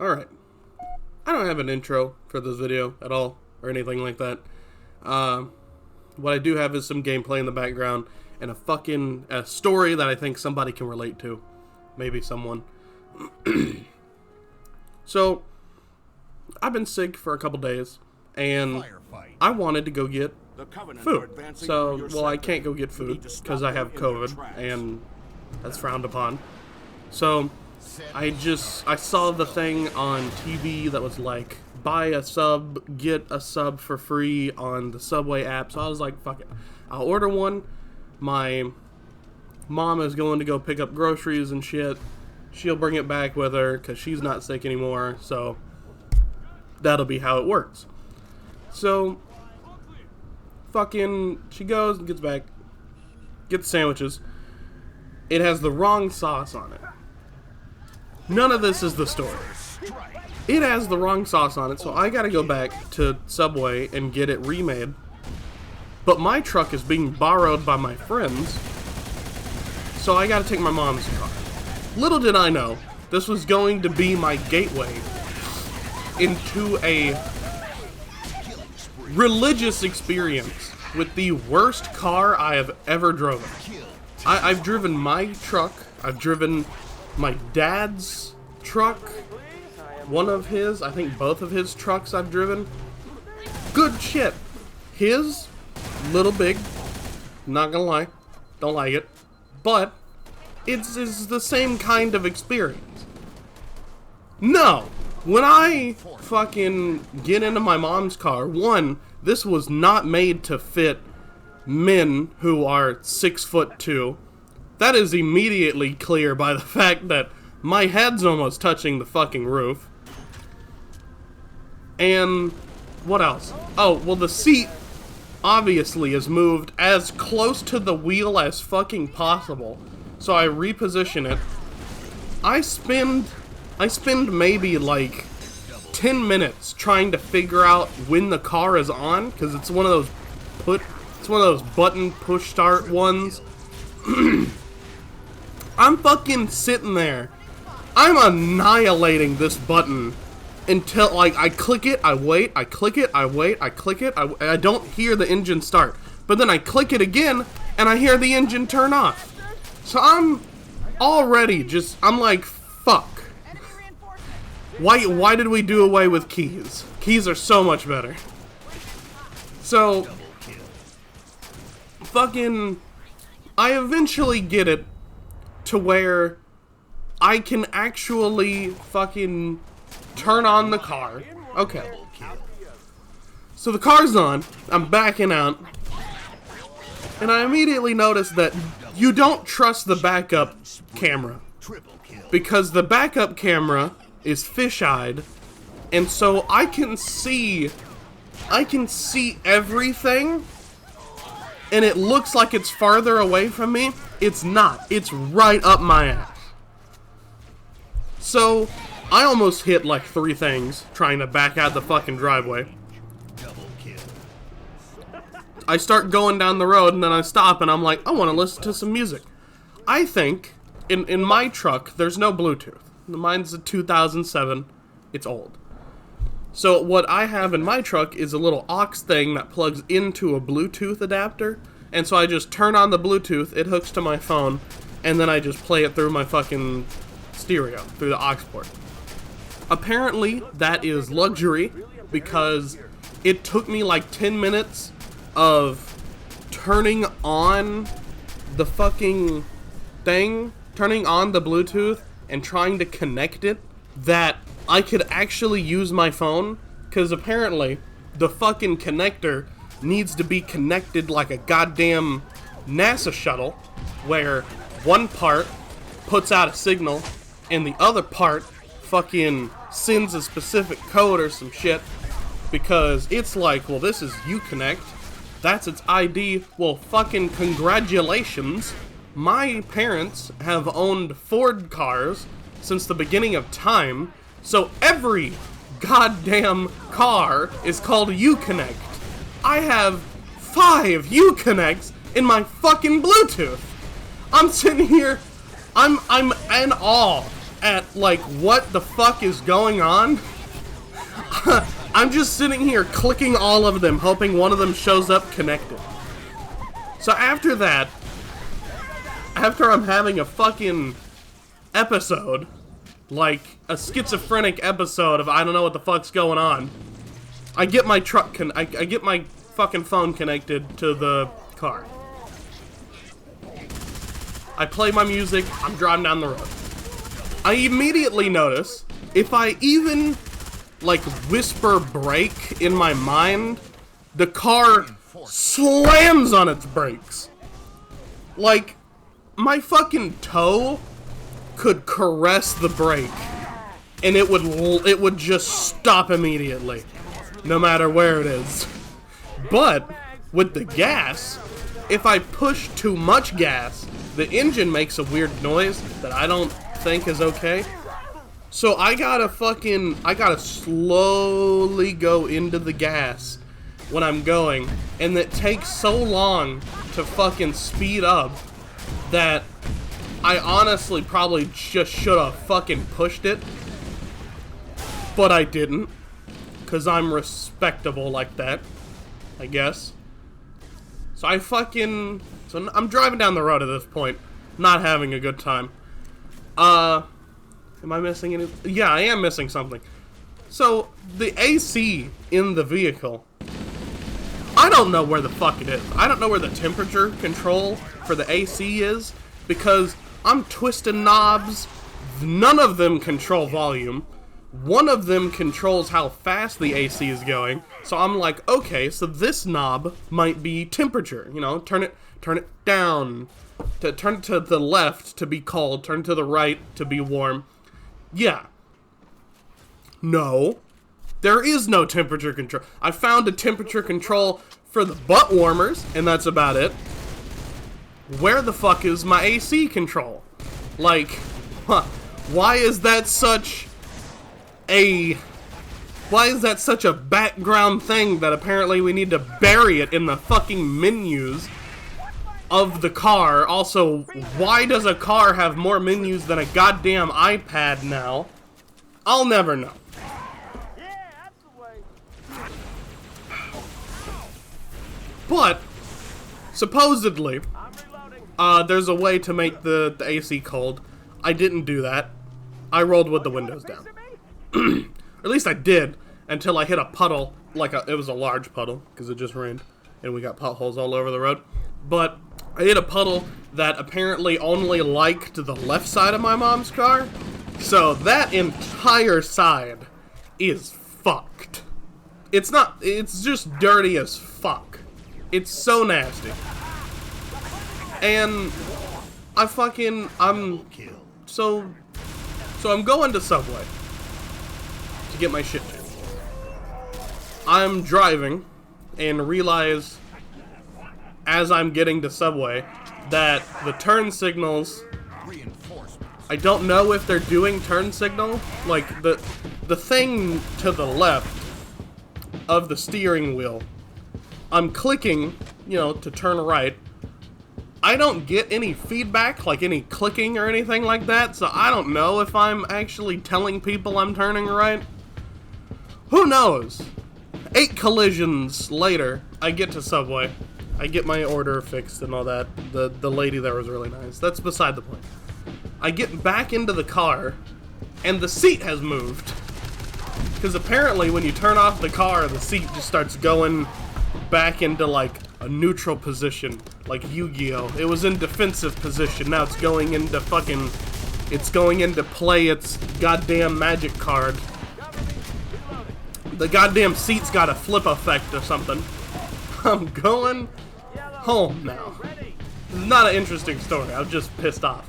Alright. I don't have an intro for this video at all, or anything like that. What I do have is some gameplay in the background, and a story that I think somebody can relate to. Maybe someone. So, I've been sick for a couple days, and I wanted to go get food. So, well, I can't go get food, because I have COVID, and that's frowned upon. So, I saw the thing on TV that was like, buy a sub, get a sub for free on the Subway app. So I was like, fuck it. I'll order one. My mom is going to go pick up groceries and shit. She'll bring it back with her because she's not sick anymore. So that'll be how it works. So she goes and gets back, gets sandwiches. It has the wrong sauce on it. None of this is the story. It has the wrong sauce on it, so I gotta go back to Subway and get it remade. But my truck is being borrowed by my friends, so I gotta take my mom's car. Little did I know, this was going to be my gateway into a religious experience with the worst car I have ever driven. I've driven my truck, I've driven my dad's truck, one of his, I think both of his trucks I've driven. Good shit. His, little big, not gonna lie, don't like it, but it's the same kind of experience. No, when I fucking get into my mom's car, one, this was not made to fit men who are 6'2". That is immediately clear by the fact that my head's almost touching the fucking roof. And what else? Oh, well, the seat obviously is moved as close to the wheel as fucking possible. So I reposition it. I spend maybe like 10 minutes trying to figure out when the car is on, because it's one of those button push start ones. I'm fucking sitting there. I'm annihilating this button until, like, I click it, I wait, I click it, I wait, I click it, I don't hear the engine start. But then I click it again, and I hear the engine turn off. So I'm already I'm like, fuck. Why did we do away with keys? Keys are so much better. So, fucking, I eventually get it to where I can actually fucking turn on the car. Okay. So the car's on, I'm backing out, and I immediately notice that you don't trust the backup camera, because the backup camera is fish-eyed, and so I can see everything, and it looks like it's farther away from me. It's not. It's right up my ass. So, I almost hit like 3 things trying to back out the fucking driveway. I start going down the road, and then I stop, and I'm like, I want to listen to some music. I think, in my truck, there's no Bluetooth. Mine's a 2007. It's old. So what I have in my truck is a little aux thing that plugs into a Bluetooth adapter. And so I just turn on the Bluetooth, it hooks to my phone, and then I just play it through my fucking stereo, through the aux port. Apparently, that is luxury, because it took me like 10 minutes of turning on the fucking thing, turning on the Bluetooth, and trying to connect it, that I could actually use my phone, because apparently the fucking connector needs to be connected like a goddamn NASA shuttle, where one part puts out a signal and the other part fucking sends a specific code or some shit, because it's like, well, this is Uconnect, that's its ID. Well, fucking congratulations. My parents have owned Ford cars since the beginning of time, so every goddamn car is called Uconnect. I have 5 Uconnects in my fucking Bluetooth. I'm sitting here, I'm in awe at, like, what the fuck is going on. I'm just sitting here clicking all of them, hoping one of them shows up connected. So after that, after I'm having a fucking episode, like a schizophrenic episode of I don't know what the fuck's going on, I get my I get my fucking phone connected to the car. I play my music, I'm driving down the road. I immediately notice, if I even, like, whisper brake in my mind, the car slams on its brakes. Like, my fucking toe could caress the brake, and it would just stop immediately, no matter where it is. But, with the gas, if I push too much gas, the engine makes a weird noise that I don't think is okay. So I gotta slowly go into the gas when I'm going, and it takes so long to fucking speed up that I honestly probably just should have fucking pushed it, but I didn't, cause I'm respectable like that, I guess. So I'm driving down the road at this point, not having a good time. Am I missing anything? Yeah, I am missing something. So, the AC in the vehicle, I don't know where the fuck it is. I don't know where the temperature control for the AC is, because I'm twisting knobs. None of them control volume. One of them controls how fast the AC is going. So I'm like, okay, so this knob might be temperature. You know, turn it down, turn it to the left to be cold, turn it to the right to be warm. Yeah. No. There is no temperature control. I found a temperature control for the butt warmers, and that's about it. Where the fuck is my AC control? Like, why is that such a background thing that apparently we need to bury it in the fucking menus of the car? Also, why does a car have more menus than a goddamn iPad now? I'll never know. But, supposedly, there's a way to make the AC cold. I didn't do that. I rolled with the windows down. Or at least I did, until I hit a puddle, it was a large puddle, because it just rained, and we got potholes all over the road. But I hit a puddle that apparently only liked the left side of my mom's car, so that entire side is fucked. It's just dirty as fuck. It's so nasty. And I'm going to Subway to get my shit changed. I'm driving and realize as I'm getting to Subway that the turn signals, I don't know if they're doing turn signal, like the thing to the left of the steering wheel, I'm clicking, to turn right. I don't get any feedback, like any clicking or anything like that, so I don't know if I'm actually telling people I'm turning right. Who knows? 8 collisions later, I get to Subway. I get my order fixed and all that. The lady there was really nice. That's beside the point. I get back into the car, and the seat has moved. Because apparently when you turn off the car, the seat just starts going back into, like, a neutral position, like Yu-Gi-Oh! It was in defensive position, now it's going into play its goddamn magic card. The goddamn seat's got a flip effect or something. I'm going home now. This is not an interesting story, I'm just pissed off.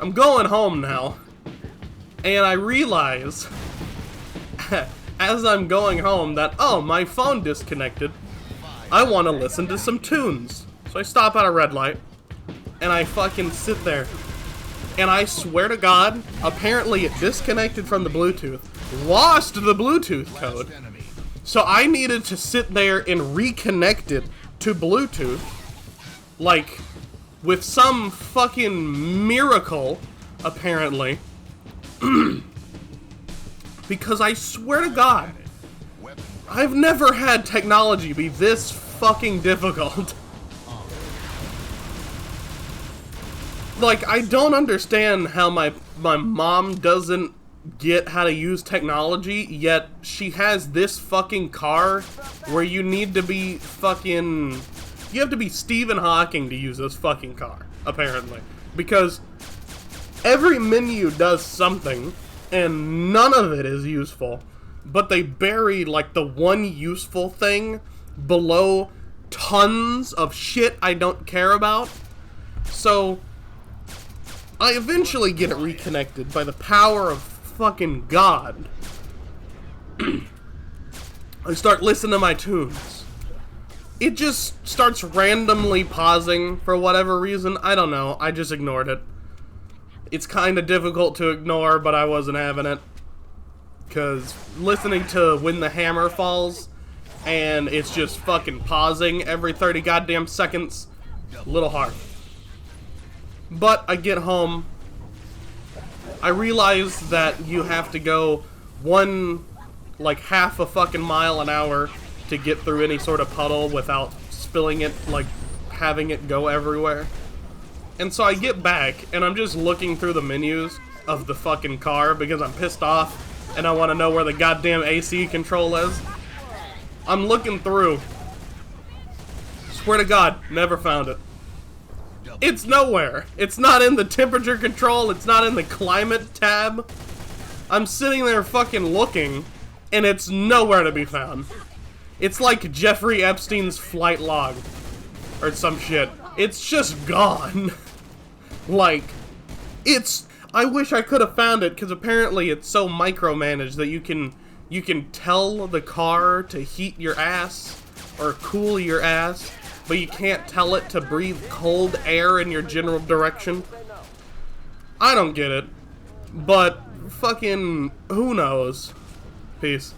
I'm going home now, and I realize, as I'm going home, that, oh, my phone disconnected. I want to listen to some tunes. So I stop at a red light, and I fucking sit there. And I swear to God, apparently it disconnected from the Bluetooth, lost the Bluetooth code. So I needed to sit there and reconnect it to Bluetooth. Like, with some fucking miracle, apparently. Because I swear to God, I've never had technology be this fucking difficult. Like, I don't understand how my mom doesn't get how to use technology, yet she has this fucking car where you need to be fucking... You have to be Stephen Hawking to use this fucking car, apparently. Because every menu does something, and none of it is useful. But they bury, like, the one useful thing below tons of shit I don't care about. So, I eventually get it reconnected by the power of fucking God. I start listening to my tunes. It just starts randomly pausing for whatever reason. I don't know. I just ignored it. It's kind of difficult to ignore, but I wasn't having it. Because listening to When the Hammer Falls, and it's just fucking pausing every 30 goddamn seconds, a little hard. But I get home, I realize that you have to go half a fucking mile an hour to get through any sort of puddle without spilling it, like, having it go everywhere. And so I get back, and I'm just looking through the menus of the fucking car because I'm pissed off, and I want to know where the goddamn AC control is. I'm looking through. Swear to God, never found it. It's nowhere. It's not in the temperature control. It's not in the climate tab. I'm sitting there fucking looking, and it's nowhere to be found. It's like Jeffrey Epstein's flight log. Or some shit. It's just gone. Like, it's... I wish I could have found it, because apparently it's so micromanaged that you can tell the car to heat your ass, or cool your ass, but you can't tell it to breathe cold air in your general direction. I don't get it. But fucking who knows? Peace.